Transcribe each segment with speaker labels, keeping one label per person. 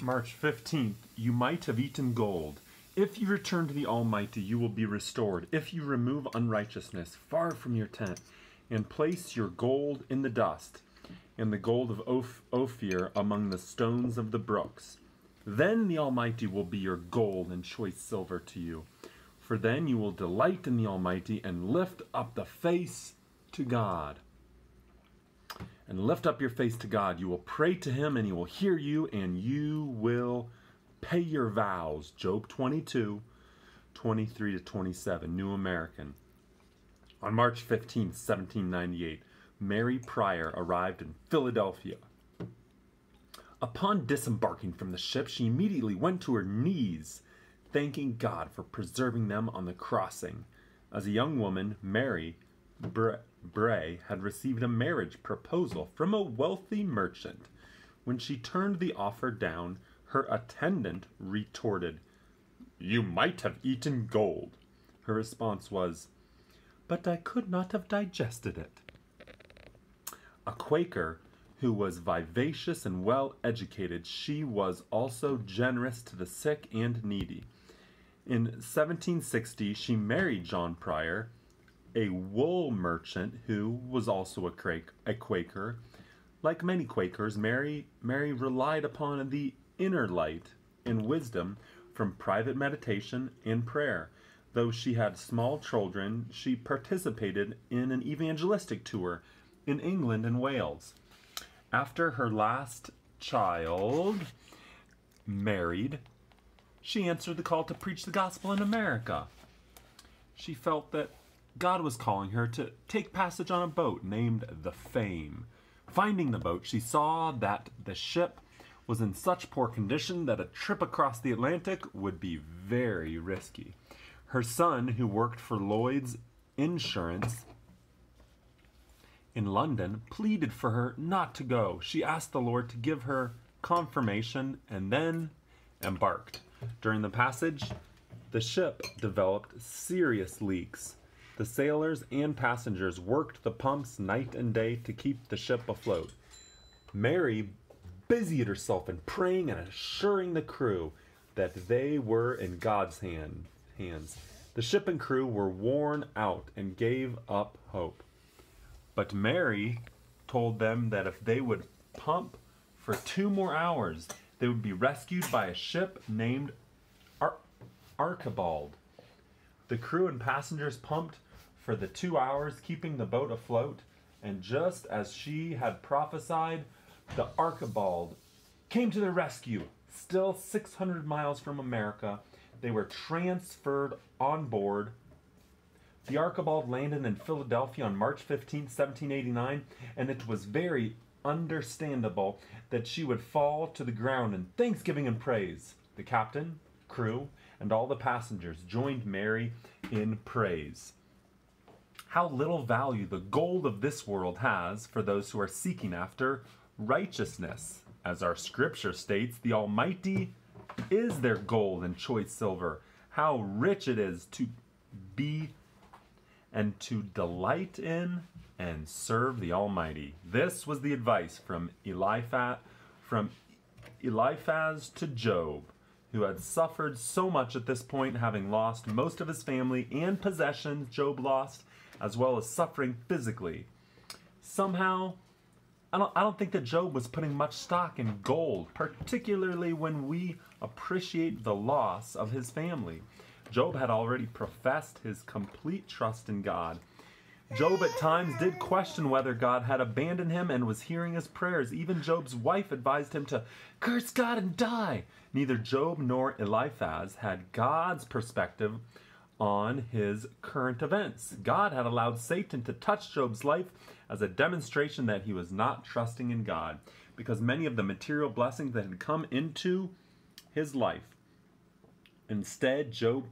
Speaker 1: March 15th, you might have eaten gold. If you return to the Almighty, you will be restored. If you remove unrighteousness far from your tent, and place your gold in the dust, and the gold of Ophir among the stones of the brooks, then the Almighty will be your gold and choice silver to you. For then you will delight in the Almighty and lift up the face to God. And lift up your face to God. You will pray to him and he will hear you, and you will pay your vows. Job 22, 23 to 27, New American. On March 15, 1798, Mary Pryor arrived in Philadelphia. Upon disembarking from the ship, she immediately went to her knees, thanking God for preserving them on the crossing. As a young woman, Mary Bray had received a marriage proposal from a wealthy merchant. When she turned the offer down, her attendant retorted, "You might have eaten gold." Her response was, "But I could not have digested it." A Quaker who was vivacious and well educated, she was also generous to the sick and needy. In 1760, she married John Pryor, a wool merchant who was also a Quaker. Like many Quakers, Mary relied upon the inner light and wisdom from private meditation and prayer. Though she had small children, she participated in an evangelistic tour in England and Wales. After her last child married, she answered the call to preach the gospel in America. She felt that God was calling her to take passage on a boat named the Fame. Finding the boat, she saw that the ship was in such poor condition that a trip across the Atlantic would be very risky. Her son, who worked for Lloyd's Insurance in London, pleaded for her not to go. She asked the Lord to give her confirmation and then embarked. During the passage, the ship developed serious leaks. The sailors and passengers worked the pumps night and day to keep the ship afloat. Mary busied herself in praying and assuring the crew that they were in God's hands. The ship and crew were worn out and gave up hope. But Mary told them that if they would pump for 2 more hours, they would be rescued by a ship named Archibald. The crew and passengers pumped for the 2 hours, keeping the boat afloat, and just as she had prophesied, the Archibald came to their rescue. Still 600 miles from America, they were transferred on board. The Archibald landed in Philadelphia on March 15, 1789, and it was very understandable that she would fall to the ground in thanksgiving and praise. The captain, crew, and all the passengers joined Mary in praise. How little value the gold of this world has for those who are seeking after righteousness. As our scripture states, the Almighty is their gold and choice silver. How rich it is to be and to delight in and serve the Almighty. This was the advice from Eliphaz to Job, who had suffered so much at this point, having lost most of his family and possessions. Job lost, as well as suffering physically. Somehow, I don't think that Job was putting much stock in gold, particularly when we appreciate the loss of his family. Job had already professed his complete trust in God. Job at times did question whether God had abandoned him and was hearing his prayers. Even Job's wife advised him to curse God and die. Neither Job nor Eliphaz had God's perspective on his current events. God had allowed Satan to touch Job's life as a demonstration that he was not trusting in God, because many of the material blessings that had come into his life. Instead, Job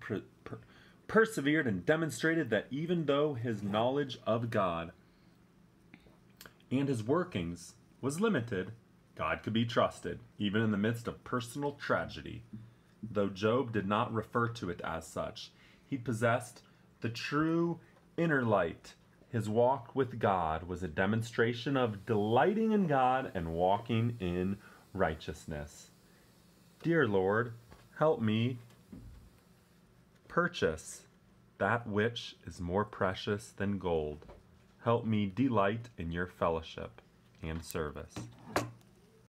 Speaker 1: persevered and demonstrated that even though his knowledge of God and his workings was limited, God could be trusted, even in the midst of personal tragedy. Though Job did not refer to it as such, he possessed the true inner light. His walk with God was a demonstration of delighting in God and walking in righteousness. Dear Lord, help me purchase that which is more precious than gold. Help me delight in your fellowship and service.